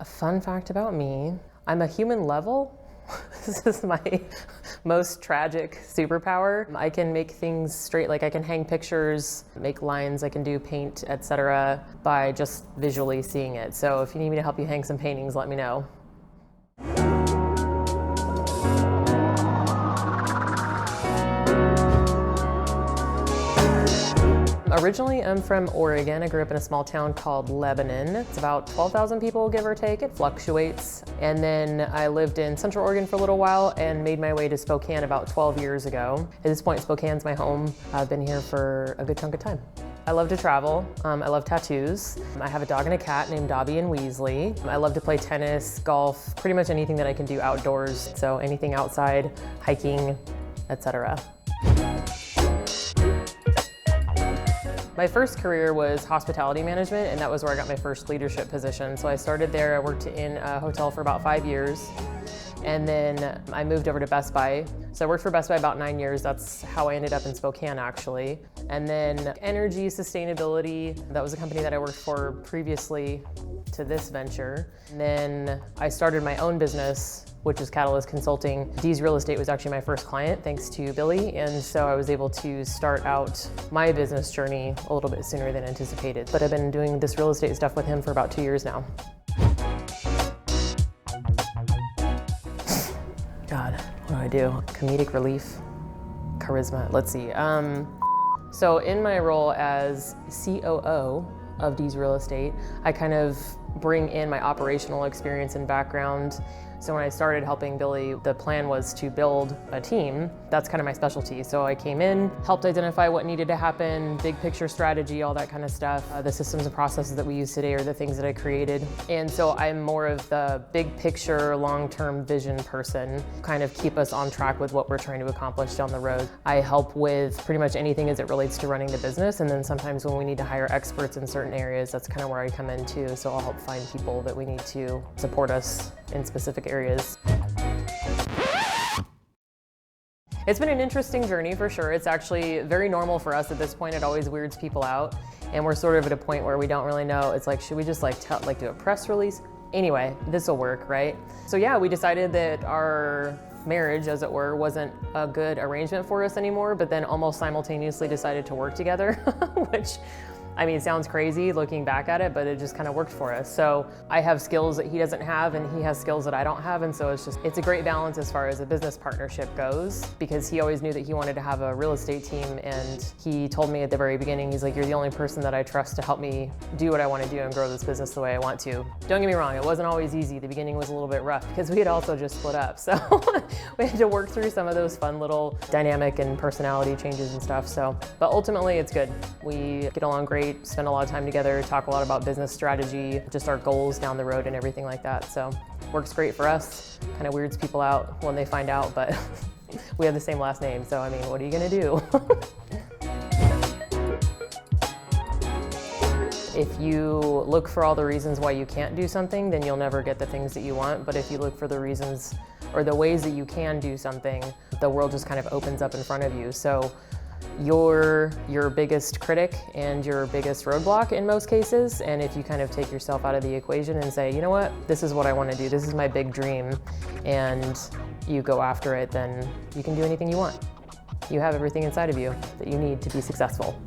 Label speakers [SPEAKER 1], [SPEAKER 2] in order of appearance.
[SPEAKER 1] A fun fact about me, I'm a human level. This is my most tragic superpower. I can make things straight, like I can hang pictures, make lines, I can do paint, etc. by just visually seeing it. So if you need me to help you hang some paintings, let me know. Originally, I'm from Oregon. I grew up in a small town called Lebanon. It's about 12,000 people, give or take. It fluctuates. And then I lived in Central Oregon for a little while and made my way to Spokane about 12 years ago. At this point, Spokane's my home. I've been here for a good chunk of time. I love to travel. I love tattoos. I have a dog and a cat named Dobby and Weasley. I love to play tennis, golf, pretty much anything that I can do outdoors. So anything outside, hiking, etc. My first career was hospitality management, and that was where I got my first leadership position. So I started there, I worked in a hotel for about 5 years, and then I moved over to Best Buy. So I worked for Best Buy about 9 years. That's how I ended up in Spokane, actually. And then energy, sustainability, that was a company that I worked for previously to this venture. And then I started my own business, which is Catalyst Consulting. Deese Real Estate was actually my first client, thanks to Billy, and so I was able to start out my business journey a little bit sooner than anticipated. But I've been doing this real estate stuff with him for about 2 years now. God, what do? Comedic relief, charisma, let's see. So in my role as COO of Deese Real Estate, I kind of bring in my operational experience and background. So when I started helping Billy, the plan was to build a team. That's kind of my specialty. So I came in, helped identify what needed to happen, big picture strategy, all that kind of stuff. The systems and processes that we use today are the things that I created. And so I'm more of the big picture, long-term vision person, kind of keep us on track with what we're trying to accomplish down the road. I help with pretty much anything as it relates to running the business. And then sometimes when we need to hire experts in certain areas, that's kind of where I come in too. So I'll help find people that we need to support us in specific areas. It's been an interesting journey for sure. It's actually very normal for us at this point. It always weirds people out. And we're sort of at a point where we don't really know. It's like, should we just do a press release? Anyway, this will work, right? So yeah, we decided that our marriage, as it were, wasn't a good arrangement for us anymore, but then almost simultaneously decided to work together, which, I mean, it sounds crazy looking back at it, but it just kind of worked for us. So I have skills that he doesn't have and he has skills that I don't have. And so it's a great balance as far as a business partnership goes, because he always knew that he wanted to have a real estate team. And he told me at the very beginning, he's like, you're the only person that I trust to help me do what I want to do and grow this business the way I want to. Don't get me wrong, it wasn't always easy. The beginning was a little bit rough because we had also just split up. So we had to work through some of those fun little dynamic and personality changes and stuff. So, but ultimately it's good. We get along great. Spend a lot of time together, talk a lot about business strategy, just our goals down the road and everything like that. So works great for us. Kind of weirds people out when they find out, but we have the same last name. So I mean, what are you gonna do? If you look for all the reasons why you can't do something, then you'll never get the things that you want. But if you look for the reasons or the ways that you can do something, the world just kind of opens up in front of you. So you're your biggest critic and your biggest roadblock in most cases. And if you kind of take yourself out of the equation and say, you know what, this is what I want to do, this is my big dream, and you go after it, then you can do anything you want. You have everything inside of you that you need to be successful.